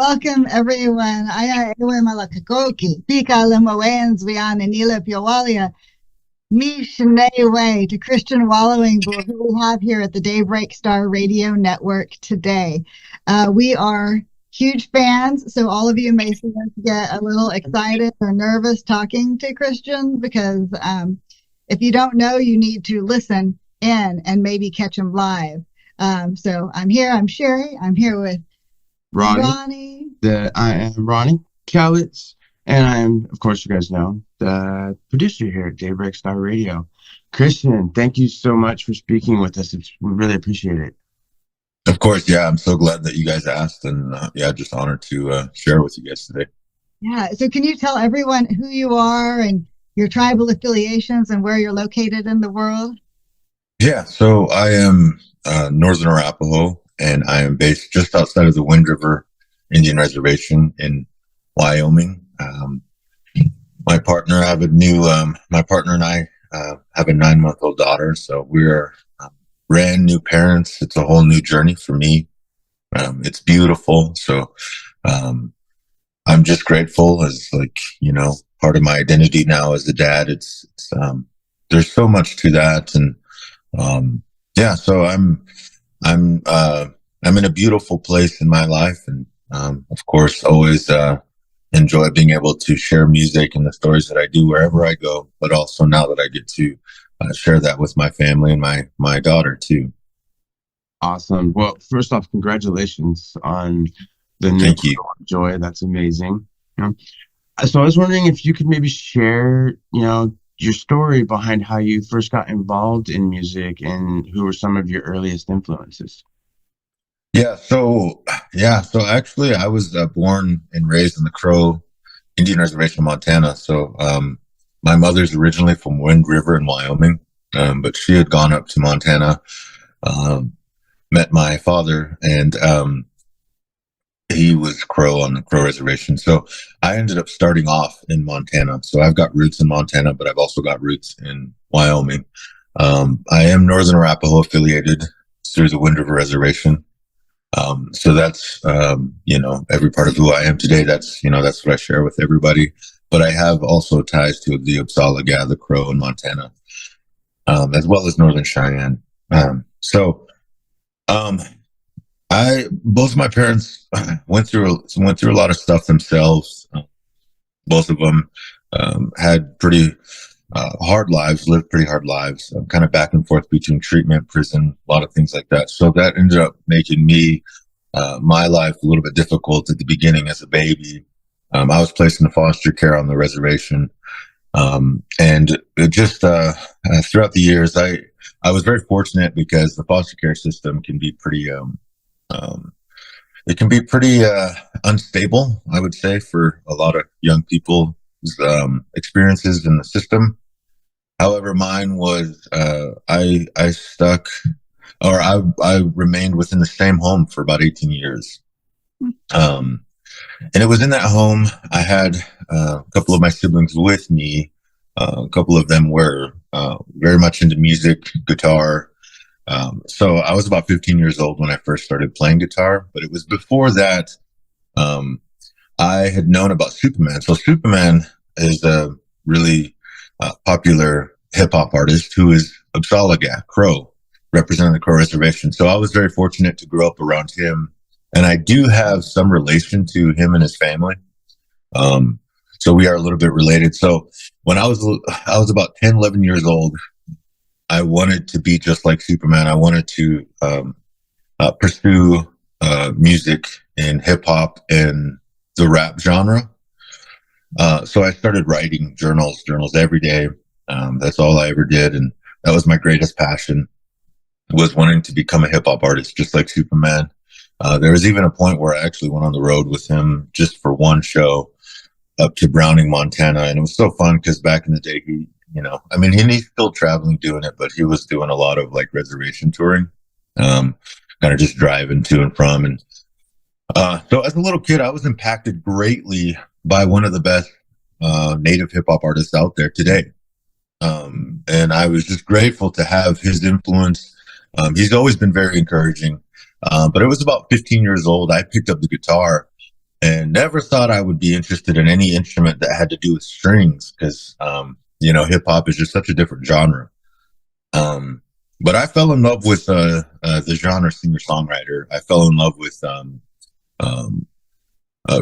Welcome, everyone. Aya ewe malakakoki, pika lemawens viana nila piawalia, mi way to Christian Wallowing Bull, who we have here at the Daybreak Star Radio Network today. We are huge fans, so all of you may see us get a little excited or nervous talking to Christians because if you don't know, you need to listen in and maybe catch them live. So I'm here. I'm Sherry. I'm here with Ronnie. I am Ronnie Cowitz, and I am, of course, you guys know, the producer here at Daybreak Star Radio. Christian, thank you so much for speaking with us. We really appreciate it. Of course, yeah. I'm so glad that you guys asked, and just honored to share with you guys today. Yeah. So can you tell everyone who you are and your tribal affiliations and where you're located in the world? Yeah. So I am Northern Arapaho, and I am based just outside of the Wind River Indian Reservation in Wyoming. My partner and I have a 9-month-old daughter, so we're brand new parents. It's a whole new journey for me. It's beautiful. So I'm just grateful as part of my identity now as a dad. It's there's so much to that. And so I'm in a beautiful place in my life, and of course always enjoy being able to share music and the stories that I do wherever I go, but also now that I get to share that with my family and my daughter too. Awesome. Well, first off, congratulations on the new Joy. That's amazing. So I was wondering if you could maybe share, your story behind how you first got involved in music and who were some of your earliest influences. So actually I was born and raised in the Crow Indian Reservation, Montana. So my mother's originally from Wind River in Wyoming, but she had gone up to Montana, met my father, and he was Crow on the Crow Reservation. So I ended up starting off in Montana. So I've got roots in Montana, but I've also got roots in Wyoming. I am Northern Arapaho affiliated through the Wind River Reservation. So that's, every part of who I am today. That's what I share with everybody. But I have also ties to the Upsalaga, the Crow in Montana, as well as Northern Cheyenne. Both of my parents went through a lot of stuff themselves. Both of them had pretty hard lives, lived pretty hard lives, kind of back and forth between treatment, prison, a lot of things like that. So that ended up making me, my life a little bit difficult at the beginning as a baby. I was placed in foster care on the reservation. And it just, throughout the years, I was very fortunate because the foster care system can be pretty, unstable, I would say, for a lot of young people's experiences in the system. However, mine was, I remained within the same home for about 18 years. And it was in that home, I had a couple of my siblings with me. A couple of them were very much into music, guitar. So I was about 15 years old when I first started playing guitar, but it was before that I had known about Superman. So Superman is a really popular hip-hop artist who is Upsalaga, Crow, representing the Crow Reservation. So I was very fortunate to grow up around him, and I do have some relation to him and his family. So we are a little bit related. So when I was about 10, 11 years old, I wanted to be just like Superman. I wanted to pursue music in hip hop and the rap genre. So I started writing journals every day. That's all I ever did, and that was my greatest passion, was wanting to become a hip hop artist just like Superman. There was even a point where I actually went on the road with him just for one show up to Browning, Montana, and it was so fun because back in the day, he's still traveling doing it, but he was doing a lot of like reservation touring, kind of just driving to and from. And so as a little kid, I was impacted greatly by one of the best native hip hop artists out there today. And I was just grateful to have his influence. He's always been very encouraging. But it was about 15 years old. I picked up the guitar and never thought I would be interested in any instrument that had to do with strings, because hip hop is just such a different genre. But I fell in love with the genre singer-songwriter. I fell in love with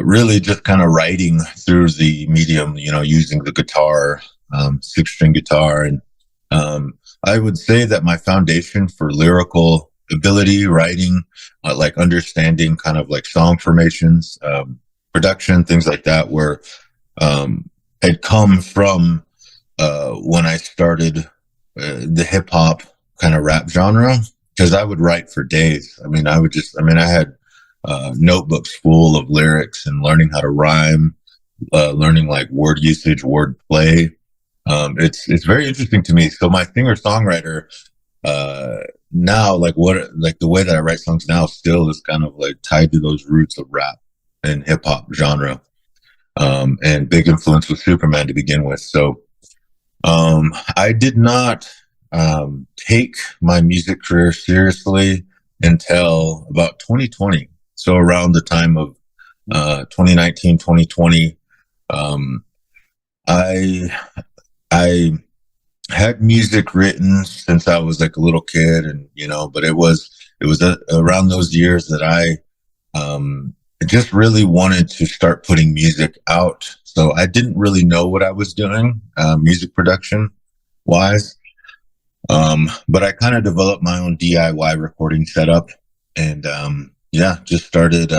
really just kind of writing through the medium, using the guitar, 6-string guitar. And I would say that my foundation for lyrical ability, writing, like understanding kind of like song formations, production, things like that, had come from when I started the hip hop kind of rap genre, because I would write for days. I had notebooks full of lyrics and learning how to rhyme, learning like word usage, word play. It's very interesting to me. So my singer-songwriter now, the way that I write songs now still is kind of like tied to those roots of rap and hip hop genre, and big influence with Superman to begin with. So I did not take my music career seriously until about 2020. So around the time of 2019, 2020, I had music written since I was like a little kid, and but it was around those years that I just really wanted to start putting music out. So I didn't really know what I was doing, music production wise. But I kind of developed my own DIY recording setup, and just started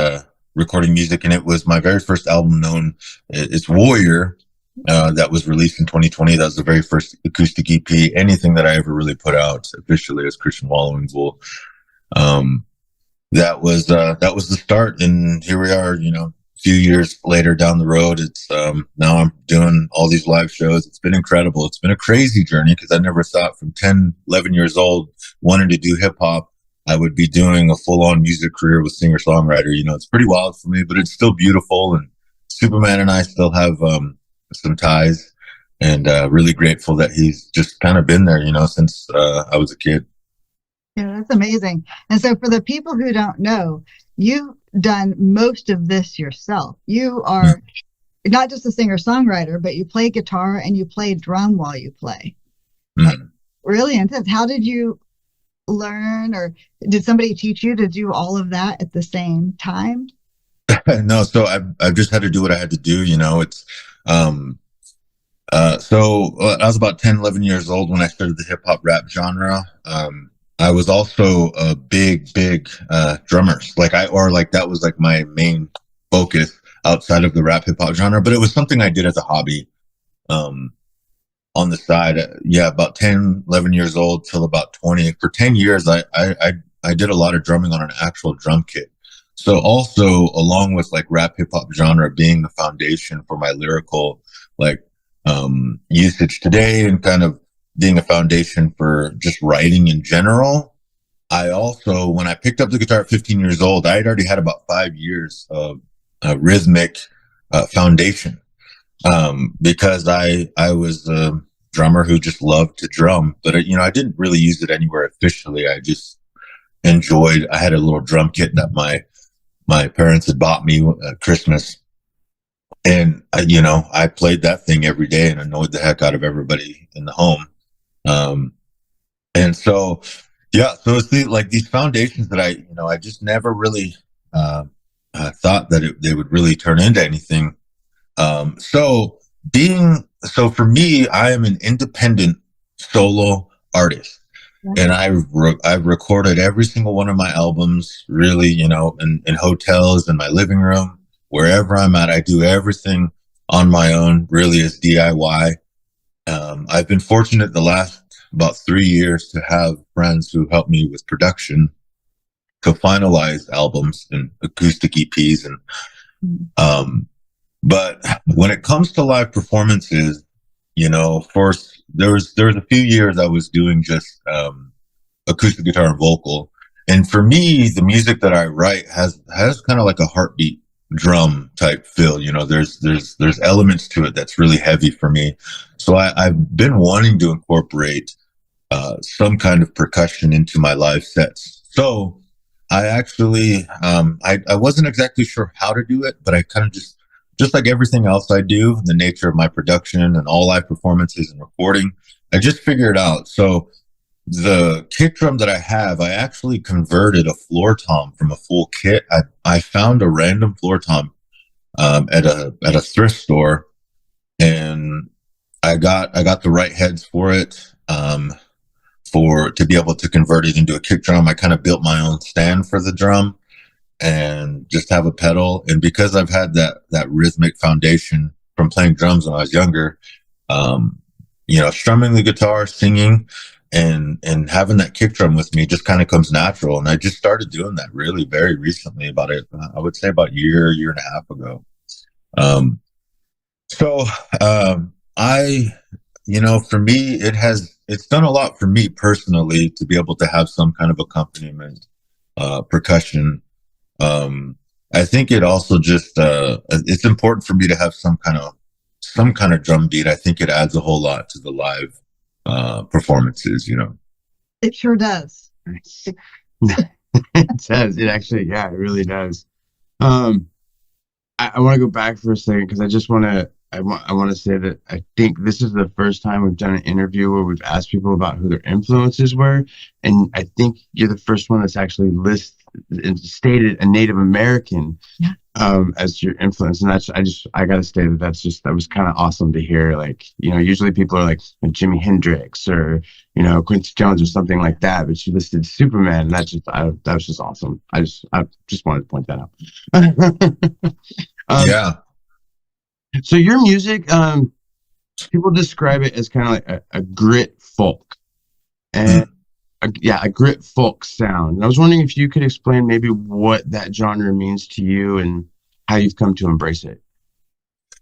recording music. And it was my very first album known. It's Warrior, that was released in 2020. That was the very first acoustic EP, anything that I ever really put out officially as Christian Wallowing Bull. That was the start, and here we are, a few years later down the road. It's now I'm doing all these live shows. It's been incredible. It's been a crazy journey, because I never thought from 10, 11 years old, wanting to do hip hop, I would be doing a full-on music career with singer-songwriter. It's pretty wild for me, but it's still beautiful. And Superman and I still have some ties, and really grateful that he's just kind of been there, since I was a kid. Yeah, that's amazing. And so for the people who don't know, you've done most of this yourself. You are not just a singer-songwriter, but you play guitar and you play drum while you play. Like, really intense. How did you learn, or did somebody teach you to do all of that at the same time? No, so I've just had to do what I had to do. It's so I was about 10, 11 years old when I started the hip hop rap genre. I was also a big drummer. That was like my main focus outside of the rap hip hop genre, but it was something I did as a hobby, on the side. About 10, 11 years old till about 20. For 10 years, I did a lot of drumming on an actual drum kit. So also, along with like rap hip hop genre being the foundation for my lyrical usage today, and kind of being a foundation for just writing in general, I also, when I picked up the guitar at 15 years old, I had already had about 5 years of rhythmic foundation, because I was a drummer who just loved to drum, but I didn't really use it anywhere officially. I just enjoyed. I had a little drum kit that my parents had bought me at Christmas, and I played that thing every day and annoyed the heck out of everybody in the home. And so it's these foundations that I just never really thought that they would really turn into anything. So for me, I am an independent solo artist, and I've recorded every single one of my albums, really, in hotels, in my living room, wherever I'm at. I do everything on my own, really, as DIY. I've been fortunate the last about 3 years to have friends who help me with production to finalize albums and acoustic EPs. And, but when it comes to live performances, first there was a few years I was doing just, acoustic guitar and vocal. And for me, the music that I write has kind of like a heartbeat drum type feel. There's elements to it that's really heavy for me. So I've been wanting to incorporate some kind of percussion into my live sets. So I actually, I wasn't exactly sure how to do it, but I kind of just like everything else I do, the nature of my production and all live performances and recording, I just figured out. So the kick drum that I have, I actually converted a floor tom from a full kit. I found a random floor tom at a thrift store, and I got the right heads for it. To be able to convert it into a kick drum, I kind of built my own stand for the drum and just have a pedal. And because I've had that rhythmic foundation from playing drums when I was younger, strumming the guitar, singing, and having that kick drum with me just kind of comes natural. And I just started doing that really very recently, I would say about a year and a half ago. For me, it's done a lot for me personally to be able to have some kind of accompaniment, percussion. I think it also just, it's important for me to have some kind of drum beat. I think it adds a whole lot to the live, performances, It sure does. It does. It actually, yeah, it really does. I want to go back for a second because I want to say that I think this is the first time we've done an interview where we've asked people about who their influences were, and I think you're the first one that's actually stated a Native American as your influence, and I gotta say that was kind of awesome to hear. Like, usually people are like Jimi Hendrix or Quincy Jones or something like that, but you listed Superman, and that was just awesome. I just wanted to point that out. Yeah. So your music, people describe it as kind of like a grit folk, and a grit folk sound. And I was wondering if you could explain maybe what that genre means to you and how you've come to embrace it.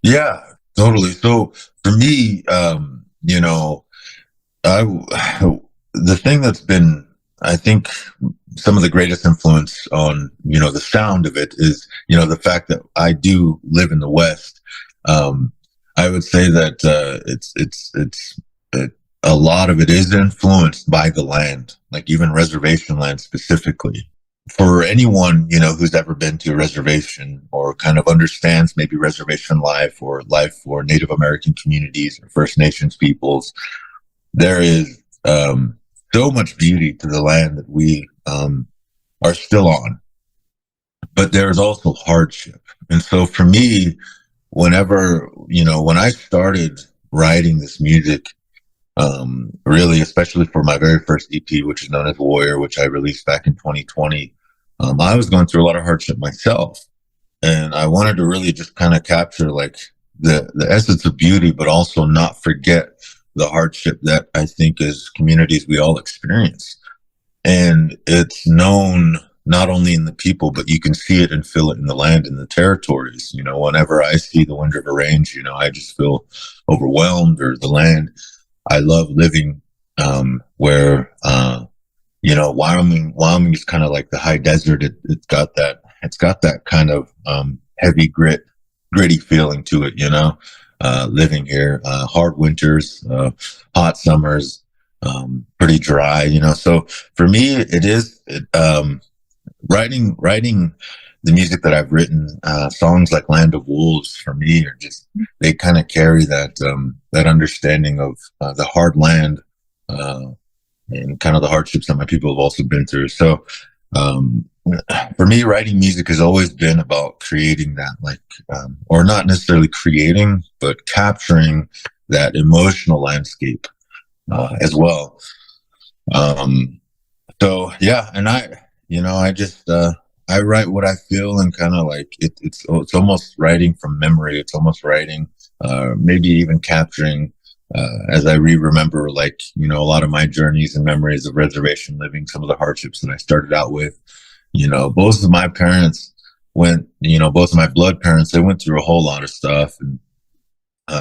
Yeah, totally. So for me, the thing that's been, I think, some of the greatest influence on, the sound of it is, the fact that I do live in the West. I would say that a lot of it is influenced by the land, like even reservation land specifically. For anyone, who's ever been to a reservation or kind of understands maybe reservation life or life for Native American communities or First Nations peoples, there is so much beauty to the land that we are still on. But there's also hardship. And so for me, when I started writing this music, really, especially for my very first EP, which is known as Warrior, which I released back in 2020, I was going through a lot of hardship myself. And I wanted to really just kind of capture like the essence of beauty, but also not forget the hardship that I think as communities we all experience. And it's known not only in the people, but you can see it and feel it in the land and the territories. Whenever I see the Wind River Range, I just feel overwhelmed, or the land. I love living where Wyoming is kind of like the high desert. It's got that kind of heavy gritty feeling to it. Living here, hard winters, hot summers, pretty dry. So for me, it is writing the music that I've written. Songs like Land of Wolves for me are just, they kind of carry that understanding of the hard land and kind of the hardships that my people have also been through. So for me, writing music has always been about creating that, or not necessarily creating, but capturing that emotional landscape as well. So yeah, and I write what I feel, and kind of like it's almost writing from memory. It's almost writing, maybe even capturing, as I remember, a lot of my journeys and memories of reservation living, some of the hardships that I started out with. Both of my parents both of my blood parents, they went through a whole lot of stuff, and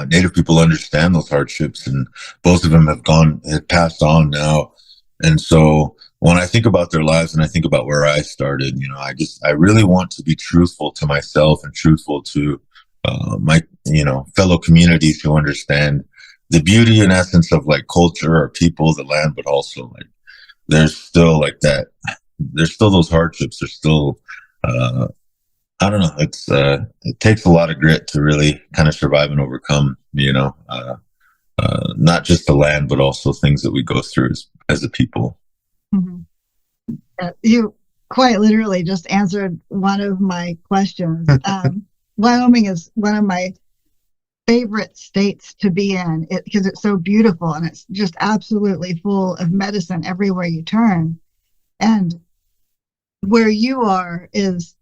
Native people understand those hardships, and both of them have passed on now. And so when I think about their lives and I think about where I started, I really want to be truthful to myself and truthful to my, fellow communities who understand the beauty and essence of culture or people, the land, but also there's still that there's still those hardships. There's still, I don't know. It takes a lot of grit to really kind of survive and overcome, not just the land, but also things that we go through as a people. Mm-hmm. You quite literally just answered one of my questions. Wyoming is one of my favorite states to be in because it's so beautiful and it's just absolutely full of medicine everywhere you turn. And where you are is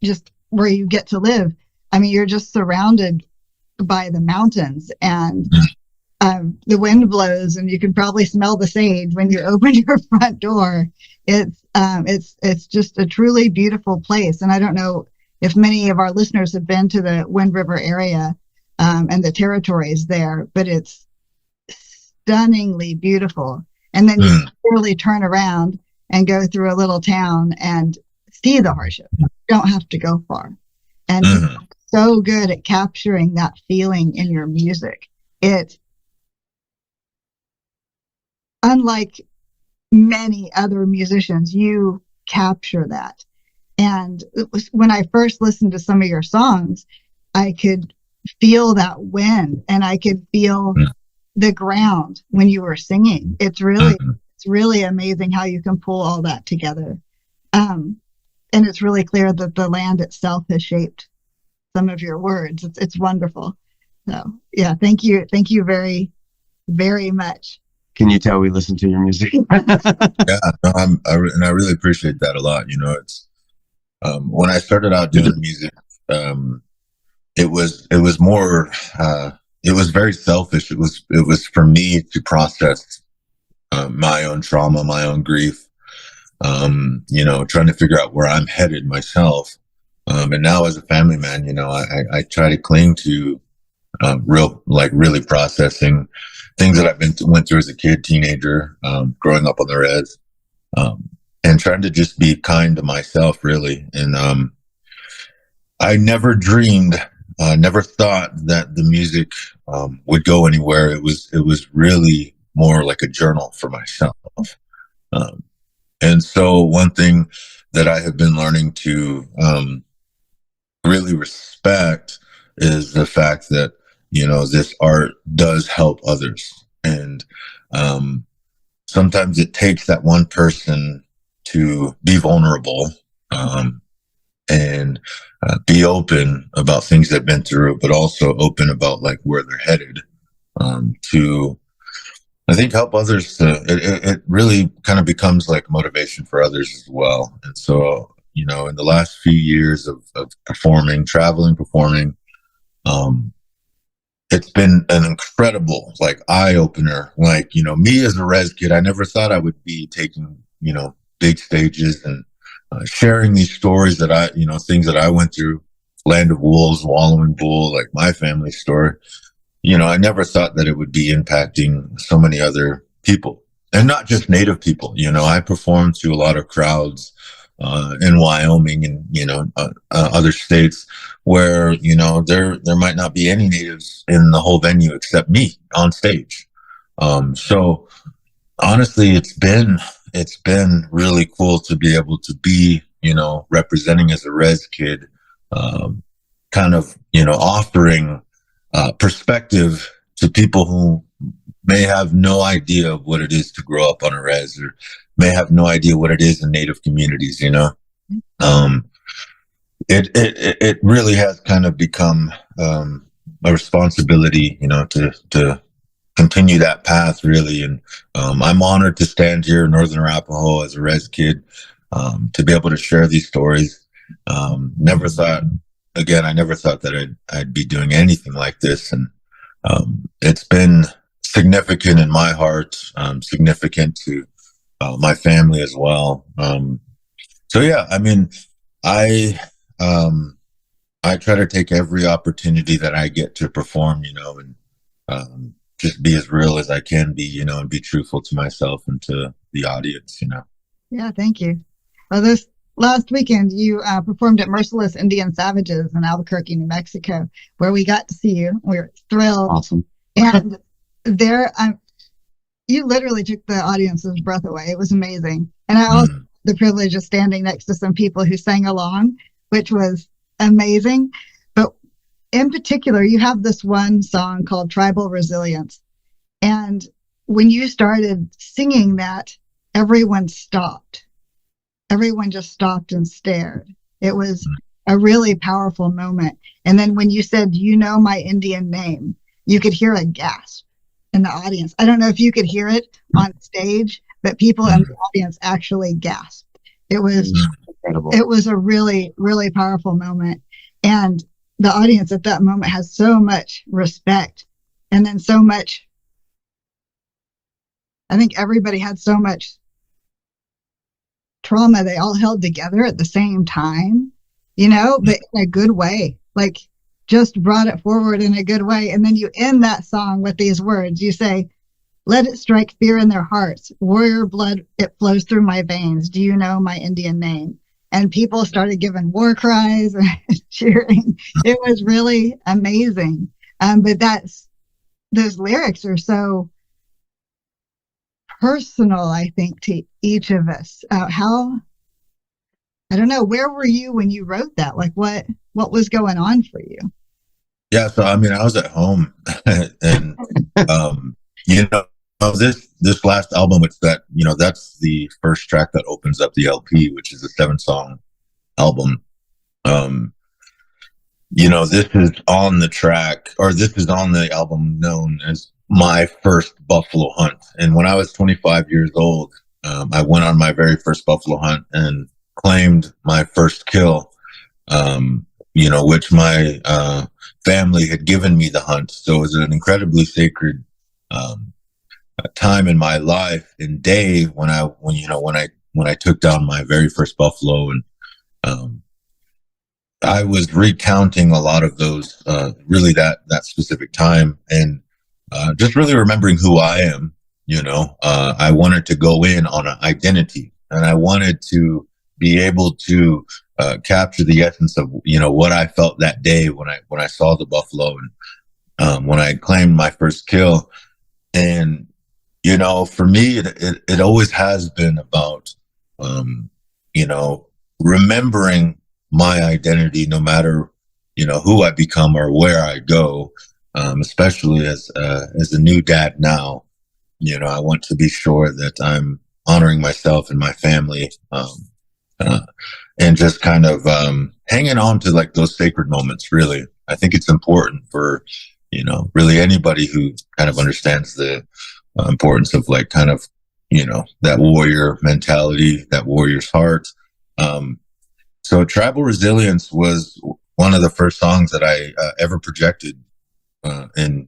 just where you get to live. I mean, you're just surrounded by the mountains, and the wind blows, and you can probably smell the sage when you open your front door. It's just a truly beautiful place. And I don't know if many of our listeners have been to the Wind River area and the territories there, but it's stunningly beautiful. And then you really turn around and go through a little town and see the hardship. You don't have to go far. And you're so good at capturing that feeling in your music. It's unlike many other musicians, you capture that. And it was, when I first listened to some of your songs, I could feel that wind and I could feel the ground when you were singing. It's really amazing how you can pull all that together. And it's really clear that the land itself has shaped some of your words. It's wonderful. So yeah, thank you very, very much. Can you tell we listen to your music? Yeah, no, I really appreciate that a lot. It's when I started out doing music, it was more it was very selfish. It was for me to process my own trauma, my own grief. Trying to figure out where I'm headed myself. And now as a family man, I try to cling to really processing things that went through as a kid, teenager, growing up on the res, and trying to just be kind to myself, really. And I never dreamed, never thought that the music would go anywhere. It was really more like a journal for myself. And so one thing that I have been learning to really respect is the fact that, this art does help others. And sometimes it takes that one person to be vulnerable and be open about things they've been through, but also open about like where they're headed to, I think, help others. It really kind of becomes like motivation for others as well. And so, in the last few years of performing, it's been an incredible eye opener. Me as a res kid, I never thought I would be taking, big stages and sharing these stories that things that I went through, Land of Wolves, Wallowing Bull, like my family story. I never thought that it would be impacting so many other people, and not just Native people. I performed to a lot of crowds in Wyoming and, other states where, there might not be any Natives in the whole venue except me on stage. So honestly, it's been really cool to be able to be, representing as a res kid, kind of, offering perspective to people who may have no idea of what it is to grow up on a res, or may have no idea what it is in Native communities. It really has kind of become a responsibility, to continue that path, really. And I'm honored to stand here in Northern Arapaho as a res kid, to be able to share these stories. I never thought that I'd be doing anything like this. And it's been significant in my heart, significant to my family as well. So yeah, I mean, I try to take every opportunity that I get to perform, and just be as real as I can be, and be truthful to myself and to the audience, Yeah, thank you. Well, this last weekend, you performed at Merciless Indian Savages in Albuquerque, New Mexico, where we got to see you. We were thrilled. Awesome. And there, you literally took the audience's breath away. It was amazing. And I also had the privilege of standing next to some people who sang along, which was amazing. But in particular, you have this one song called Tribal Resilience. And when you started singing that, everyone stopped. Everyone just stopped and stared. It was a really powerful moment. And then when you said, you know my Indian name, you could hear a gasp in the audience. I don't know if you could hear it on stage, but people in the audience actually gasped. It was incredible. It was a really, really powerful moment. And the audience at that moment has so much respect. And then so much, I think everybody had so much trauma. They all held together at the same time, you know, but in a good way, like just brought it forward in a good way. And then you end that song with these words. You say, let it strike fear in their hearts. Warrior blood, it flows through my veins. Do you know my Indian name? And people started giving war cries and cheering. It was really amazing. But those lyrics are so personal, I think, to each of us. I don't know, where were you when you wrote that? Like what was going on for you? Yeah, so I mean, I was at home and you know, this last album, it's that, you know, that's the first track that opens up the LP, which is a 7-song album. You know, this is on the track, or this is on the album known as my first buffalo hunt. And when I was 25 years old, I went on my very first buffalo hunt and claimed my first kill, you know, which my family had given me the hunt. So it was an incredibly sacred time in my life and day when I took down my very first buffalo. And I was recounting a lot of those, really that specific time, and just really remembering who I am. You know, I wanted to go in on an identity, and I wanted to be able to capture the essence of, you know, what I felt that day when I saw the buffalo and when I claimed my first kill. And you know, for me, it always has been about you know, remembering my identity, no matter, you know, who I become or where I go. Especially as a new dad now, you know, I want to be sure that I'm honoring myself and my family, and just kind of hanging on to like those sacred moments. Really, I think it's important for, you know, really anybody who kind of understands the importance of like kind of, you know, that warrior mentality, that warrior's heart. So Tribal Resilience was one of the first songs that I ever projected. And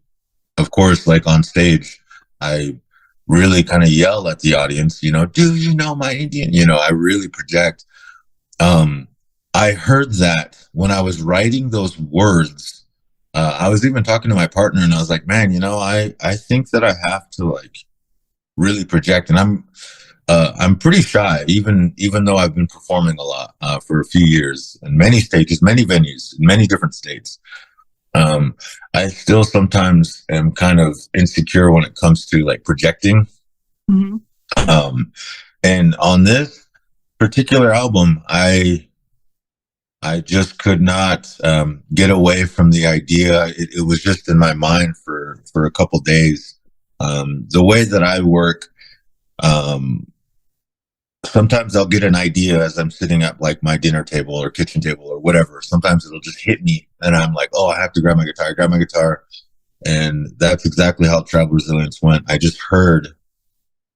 of course, like on stage, I really kind of yell at the audience, you know, do you know my Indian? You know, I really project. I heard that when I was writing those words. I was even talking to my partner and I was like, man, you know, I think that I have to like really project. And I'm pretty shy, even though I've been performing a lot, for a few years in many stages, many venues, in many different states. I still sometimes am kind of insecure when it comes to like projecting. Mm-hmm. And on this particular album, I just could not get away from the idea. It was just in my mind for a couple days. The way that I work, sometimes I'll get an idea as I'm sitting at like my dinner table or kitchen table or whatever. Sometimes it'll just hit me and I'm like, oh, I have to grab my guitar. And that's exactly how Tribal Resilience went. I just heard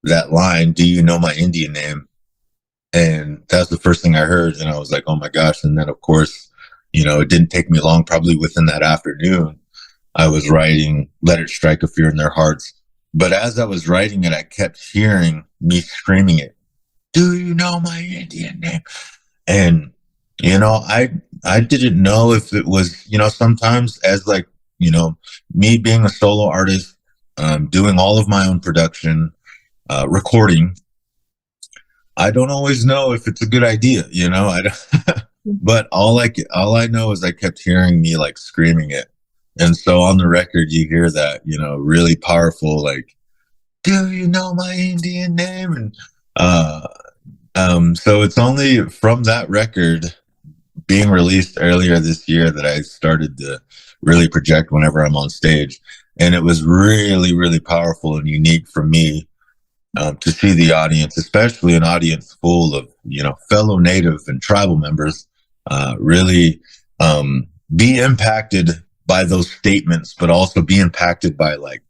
that line, do you know my Indian name? And that's the first thing I heard. And I was like, oh my gosh. And then of course, you know, it didn't take me long, probably within that afternoon, I was writing Let It Strike a Fear in Their Hearts. But as I was writing it, I kept hearing me screaming it. Do you know my Indian name? And, you know, I didn't know if it was, you know, sometimes as like, you know, me being a solo artist, doing all of my own production, recording, I don't always know if it's a good idea, you know, but all I know is I kept hearing me like screaming it. And so on the record, you hear that, you know, really powerful, like, do you know my Indian name? And so it's only from that record being released earlier this year that I started to really project whenever I'm on stage. And it was really, really powerful and unique for me to see the audience, especially an audience full of, fellow Native and tribal members, really be impacted by those statements, but also be impacted by like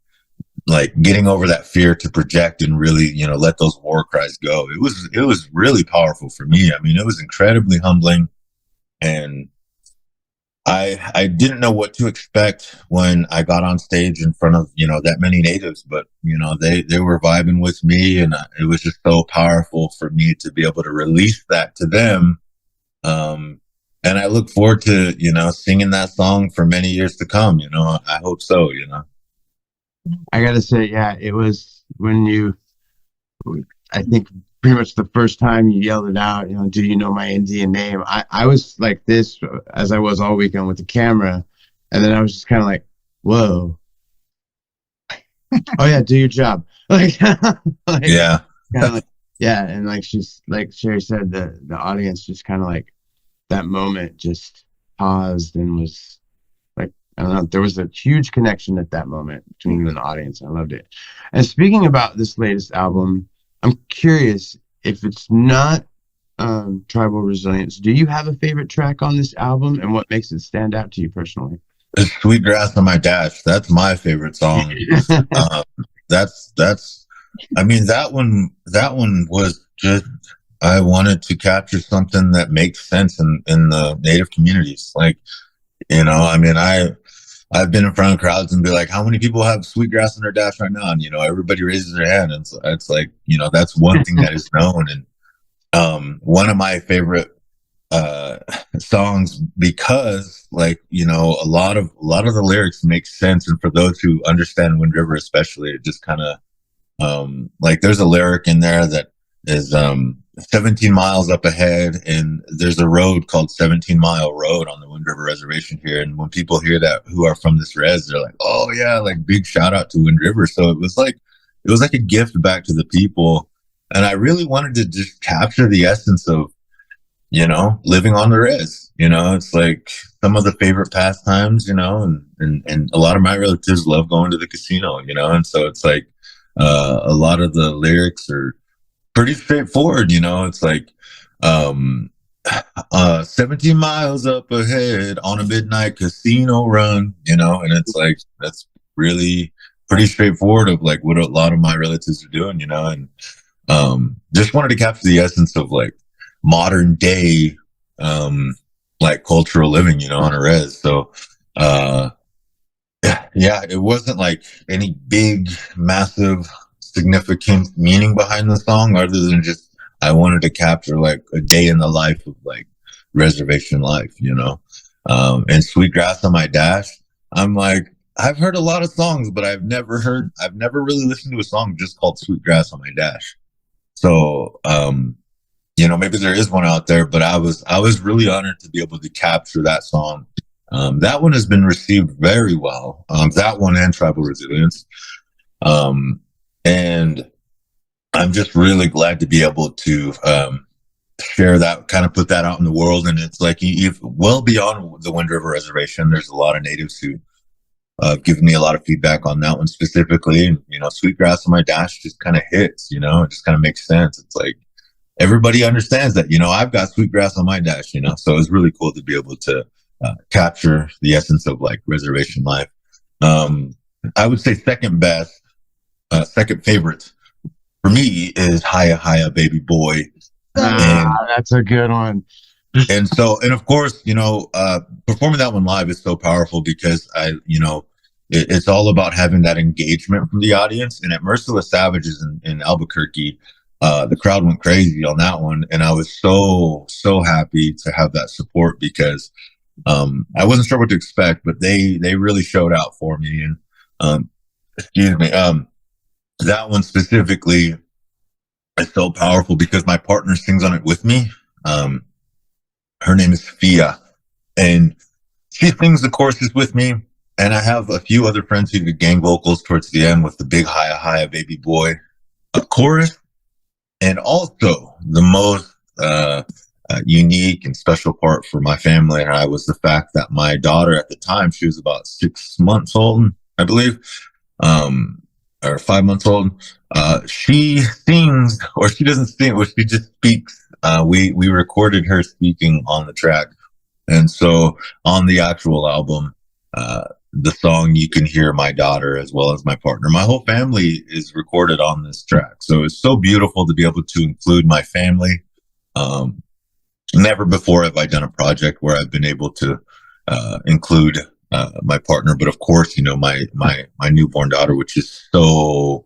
getting over that fear to project and really, let those war cries go. It was really powerful for me. I mean, it was incredibly humbling, and I didn't know what to expect when I got on stage in front of, that many natives, but, they were vibing with me, and it was just so powerful for me to be able to release that to them. And I look forward to, singing that song for many years to come. I hope so, I gotta say, yeah, it was when I think pretty much the first time you yelled it out, do you know my Indian name? I was like this as I was all weekend with the camera. And then I was just kind of like, whoa. Oh yeah, do your job. Like, yeah. Yeah. And like Sherry said, the audience just kind of like that moment just paused and was like, I don't know, there was a huge connection at that moment between you and the audience. I loved it. And speaking about this latest album, I'm curious, if it's not Tribal Resilience, do you have a favorite track on this album, and what makes it stand out to you personally? It's Sweetgrass on My Dash. That's my favorite song. I mean, that one was just, I wanted to capture something that makes sense in the Native communities. Like, I mean, I've been in front of crowds and be like, how many people have sweetgrass in their dash right now? And, everybody raises their hand. And it's like, that's one thing that is known. And one of my favorite songs, because like, a lot of the lyrics make sense. And for those who understand Wind River especially, it just kind of like there's a lyric in there that is 17 miles up ahead, and there's a road called 17 Mile Road on the Wind River Reservation here. And when people hear that who are from this res, they're like, oh yeah, like big shout out to Wind River. So it was like a gift back to the people. And I really wanted to just capture the essence of, living on the res. It's like some of the favorite pastimes, and a lot of my relatives love going to the casino, and so it's like a lot of the lyrics are pretty straightforward. It's like 17 miles up ahead on a midnight casino run, and it's like that's really pretty straightforward of like what a lot of my relatives are doing, and just wanted to capture the essence of like modern day like cultural living, on a res. So yeah, it wasn't like any big massive significant meaning behind the song, other than just I wanted to capture like a day in the life of like reservation life, and Sweetgrass on My Dash. I'm like, I've heard a lot of songs, but I've never really listened to a song just called Sweetgrass on My Dash. So, maybe there is one out there, but I was really honored to be able to capture that song. That one has been received very well. That one and Tribal Resilience. And I'm just really glad to be able to share that, kind of put that out in the world. And it's like, well beyond the Wind River Reservation, there's a lot of natives who given me a lot of feedback on that one specifically. And, Sweetgrass on My Dash just kind of hits, it just kind of makes sense. It's like everybody understands that, I've got Sweetgrass on My Dash, so it's really cool to be able to capture the essence of like reservation life. I would say second favorite for me is Hiya Hiya Baby Boy. That's a good one. And of course, performing that one live is so powerful because it's all about having that engagement from the audience. And at Merciless Savages in Albuquerque, the crowd went crazy on that one. And I was so happy to have that support because I wasn't sure what to expect, but they really showed out for me. And excuse me, that one specifically is so powerful because my partner sings on it with me. Her name is Fia, and she sings the choruses with me. And I have a few other friends who did gang vocals towards the end with the big Hiya Hiya Baby Boy chorus. And also the most unique and special part for my family and I was the fact that my daughter at the time, she was about 6 months old, I believe, or 5 months old. She sings, or she doesn't sing, or she just speaks. We recorded her speaking on the track. And so on the actual album, the song, you can hear my daughter as well as my partner. My whole family is recorded on this track. So it's so beautiful to be able to include my family. Never before have I done a project where I've been able to include my partner, but of course, you know, my newborn daughter, which is so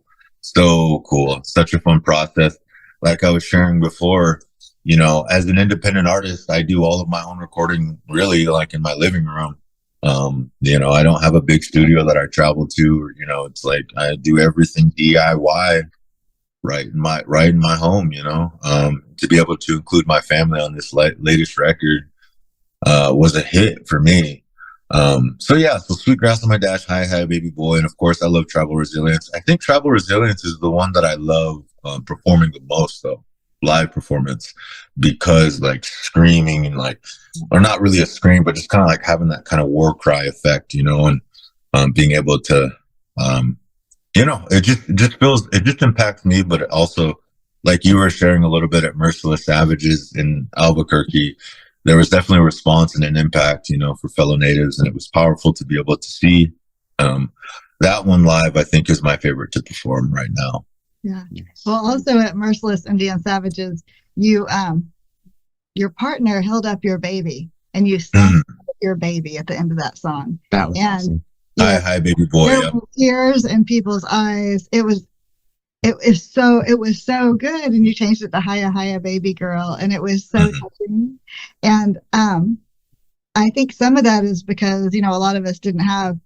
cool. Such a fun process. Like I was sharing before, you know, as an independent artist, I do all of my own recording really like in my living room. You know, I don't have a big studio that I travel to, or, you know, it's like I do everything DIY right in my home, you know. To be able to include my family on this latest record was a hit for me. So Sweetgrass on My Dash, Hi Hi Baby Boy, and of course I love Travel Resilience. I think Travel Resilience is the one that I love performing the most, though, live performance, because like screaming and like, or not really a scream, but just kind of like having that kind of war cry effect, you know, and being able to, you know, it just impacts me, but it also, like you were sharing a little bit at Merciless Savages in Albuquerque, there was definitely a response and an impact, you know, for fellow natives, and it was powerful to be able to see. That one live, I think, is my favorite to perform right now. Yeah. Well, also at Merciless Indian Savages, you your partner held up your baby, and you sang your baby at the end of that song. That was awesome. Hi, hi, baby boy. There were tears in people's eyes. It was so good, and you changed it to Hiya Hiya Baby Girl, and it was so touching. And I think some of that is because, you know, a lot of us didn't have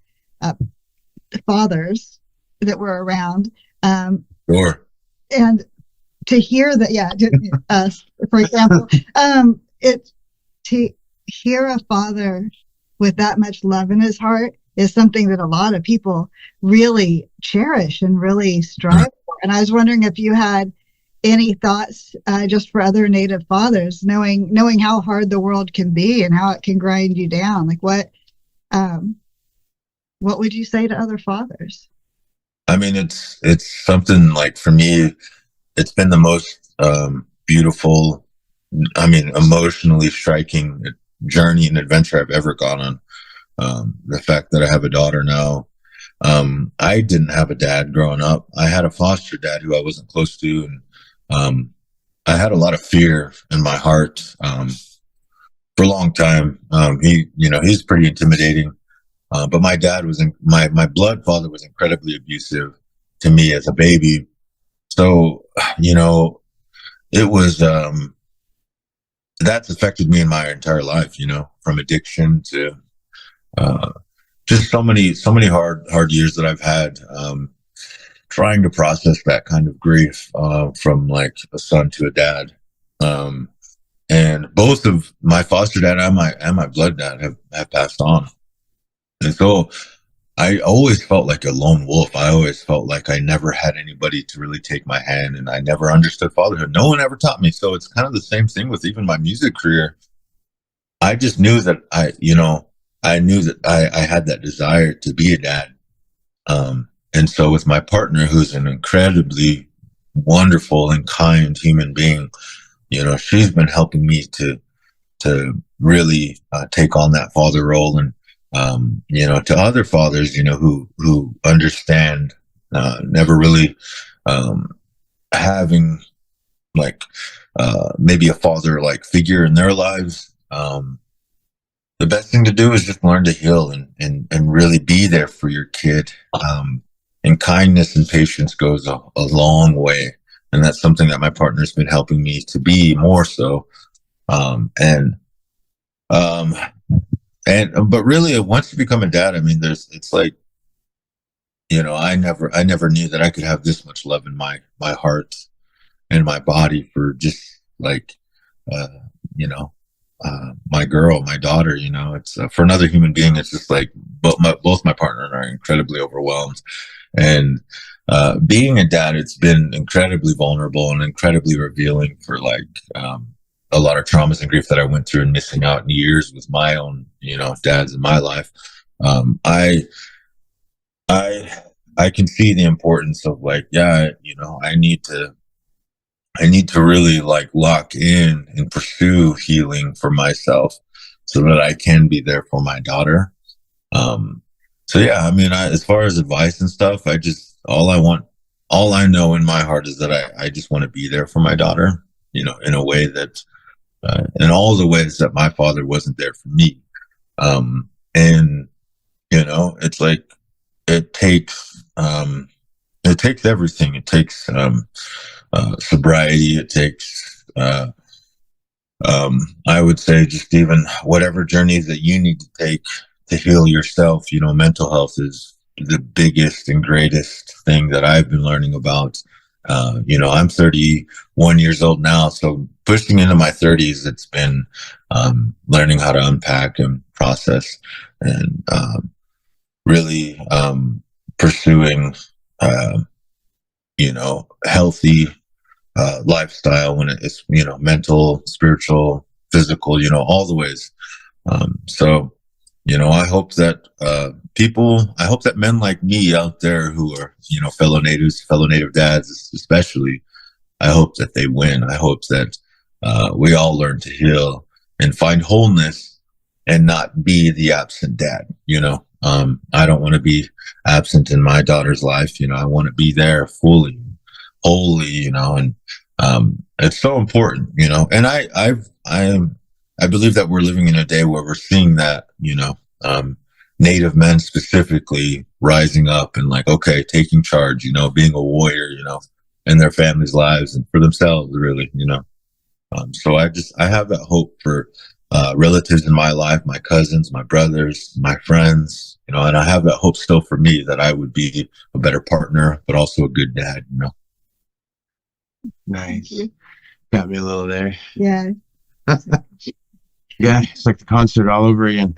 fathers that were around. Sure. And to hear that, us, for example, to hear a father with that much love in his heart is something that a lot of people really cherish and really strive for. And I was wondering if you had any thoughts just for other Native fathers, knowing how hard the world can be and how it can grind you down. Like what would you say to other fathers? I mean, it's something like, for me, it's been the most beautiful, I mean, emotionally striking journey and adventure I've ever gone on. The fact that I have a daughter now. I didn't have a dad growing up. I had a foster dad who I wasn't close to, and I had a lot of fear in my heart for a long time. He's pretty intimidating. But my dad my blood father was incredibly abusive to me as a baby. So, you know, it was, that's affected me in my entire life, you know, from addiction to, just so many hard years that I've had, trying to process that kind of grief, from like a son to a dad. And both of my foster dad and my blood dad have passed on. And so I always felt like a lone wolf. I always felt like I never had anybody to really take my hand, and I never understood fatherhood. No one ever taught me. So it's kind of the same thing with even my music career. I just knew that I had that desire to be a dad. And so with my partner, who's an incredibly wonderful and kind human being, you know, she's been helping me to really take on that father role. And you know, to other fathers, you know, who understand, never really, having like, maybe a father like figure in their lives. The best thing to do is just learn to heal and really be there for your kid. And kindness and patience goes a long way. And that's something that my partner's been helping me to be more so. But really, once you become a dad, I mean, it's like, you know, I never knew that I could have this much love in my heart and my body for just like, you know, my girl, my daughter, you know, it's for another human being. It's just like both my partner and I are incredibly overwhelmed. And being a dad, it's been incredibly vulnerable and incredibly revealing for like a lot of traumas and grief that I went through and missing out in years with my own, you know, dads in my life. I can see the importance of like, yeah, you know, I need to really like lock in and pursue healing for myself so that I can be there for my daughter. So yeah, I mean, as far as advice and stuff, all I know in my heart is that I just want to be there for my daughter, you know, in a way that, in all the ways that my father wasn't there for me. And, you know, it's like, it takes everything. It takes, sobriety. It takes, I would say just even whatever journeys that you need to take to heal yourself. You know, mental health is the biggest and greatest thing that I've been learning about. You know, I'm 31 years old now, so pushing into my 30s, it's been learning how to unpack and process and really pursuing, you know, healthy lifestyle when it's, you know, mental, spiritual, physical, you know, all the ways. So, you know, I hope that I hope that men like me out there who are, you know, fellow native dads, especially, I hope that they win. I hope that we all learn to heal and find wholeness and not be the absent dad, you know. I don't want to be absent in my daughter's life. You know, I want to be there fully, wholly, you know, and it's so important, you know. And I believe that we're living in a day where we're seeing that, you know, Native men specifically rising up and like, okay, taking charge, you know, being a warrior, you know, in their families' lives and for themselves, really, you know. So I have that hope for relatives in my life, my cousins, my brothers, my friends, you know, and I have that hope still for me that I would be a better partner, but also a good dad, you know. Nice. Got me a little there. Yeah. Yeah, it's like the concert all over again.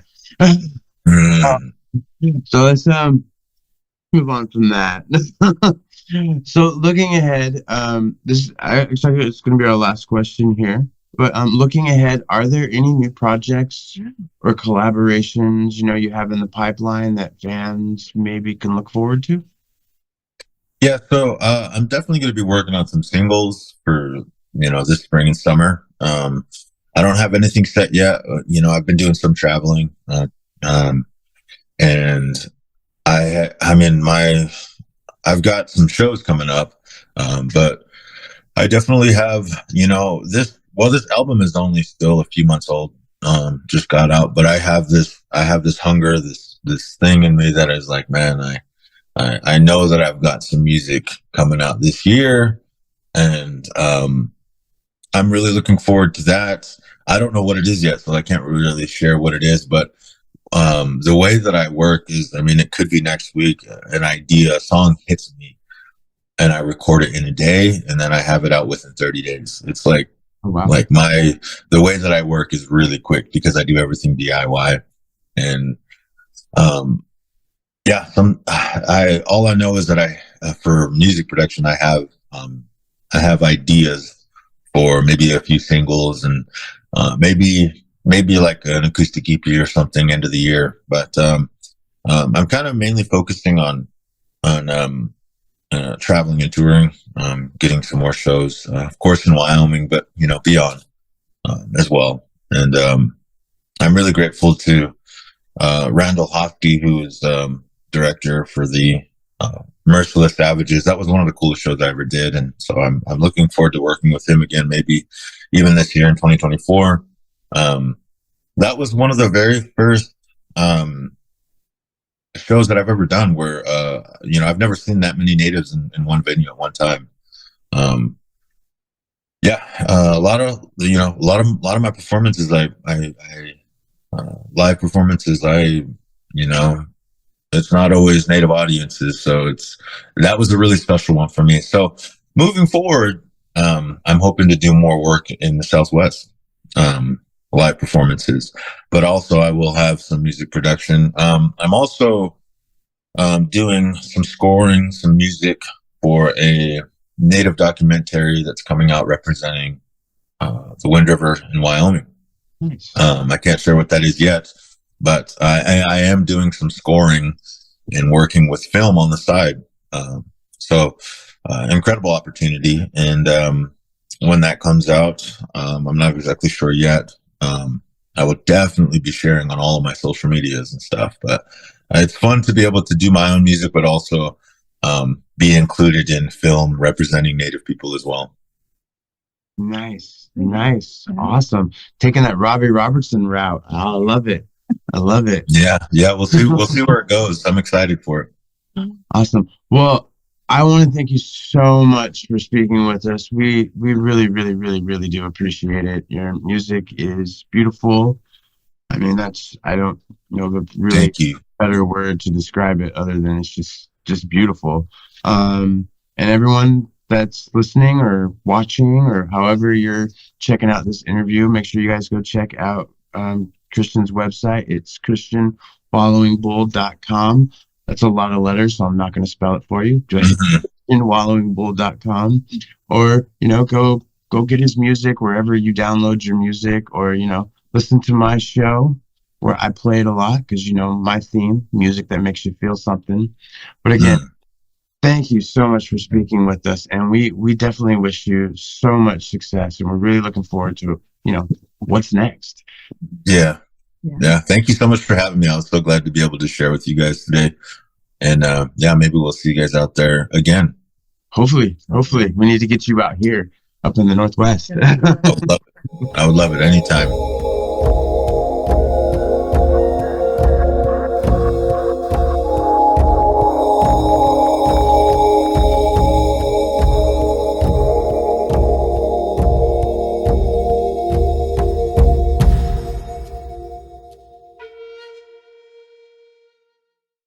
So let's move on from that. So looking ahead, it's going to be our last question here. But looking ahead, are there any new projects or collaborations, you know, you have in the pipeline that fans maybe can look forward to? Yeah, so I'm definitely going to be working on some singles for, you know, this spring and summer. I don't have anything set yet. You know, I've been doing some traveling, and I've got some shows coming up, but I definitely have, you know, this album is only still a few months old, just got out, but I have this hunger, this thing in me that is like, man, I know that I've got some music coming out this year, and I'm really looking forward to that. I don't know what it is yet, so I can't really share what it is, but the way that I work is, I mean, it could be next week, a song hits me, and I record it in a day, and then I have it out within 30 days. It's like, oh, wow. Like the way that I work is really quick because I do everything DIY, and yeah, all I know is that for music production, I have ideas for maybe a few singles and maybe like an acoustic EP or something end of the year. But I'm kind of mainly focusing on traveling and touring, getting some more shows, of course in Wyoming, but you know, beyond as well. And I'm really grateful to Randall Hofke, who is director for the Merciless Savages. That was one of the coolest shows I ever did, and so I'm looking forward to working with him again, maybe even this year in 2024. That was one of the very first shows that I've ever done where you know, I've never seen that many natives in one venue at one time. A lot of my performances, live performances, you know, it's not always native audiences, so that was a really special one for me. So moving forward, I'm hoping to do more work in the Southwest, live performances, but also I will have some music production. I'm also doing some scoring, some music for a native documentary that's coming out representing the Wind River in Wyoming. Nice. I can't share what that is yet, but I am doing some scoring and working with film on the side. So incredible opportunity. And when that comes out, I'm not exactly sure yet. I will definitely be sharing on all of my social medias and stuff, but it's fun to be able to do my own music, but also be included in film representing Native people as well. Nice. Awesome. Taking that Robbie Robertson route. I love it. Yeah. We'll see where it goes. I'm excited for it. Awesome. Well, I want to thank you so much for speaking with us. We really, really, really, really do appreciate it. Your music is beautiful. I mean, I don't know the really better word to describe it other than it's just beautiful. And everyone that's listening or watching or however you're checking out this interview, make sure you guys go check out Christian's website. It's christianwallowingbull.com. That's a lot of letters, so I'm not going to spell it for you. Just christianwallowingbull.com, or go get his music wherever you download your music, or listen to my show where I play it a lot because my theme, music that makes you feel something. But again, thank you so much for speaking with us, and we definitely wish you so much success, and we're really looking forward to what's next. Yeah. Thank you so much for having me. I was so glad to be able to share with you guys today, and maybe we'll see you guys out there again. Hopefully we need to get you out here up in the Northwest. I would love it anytime.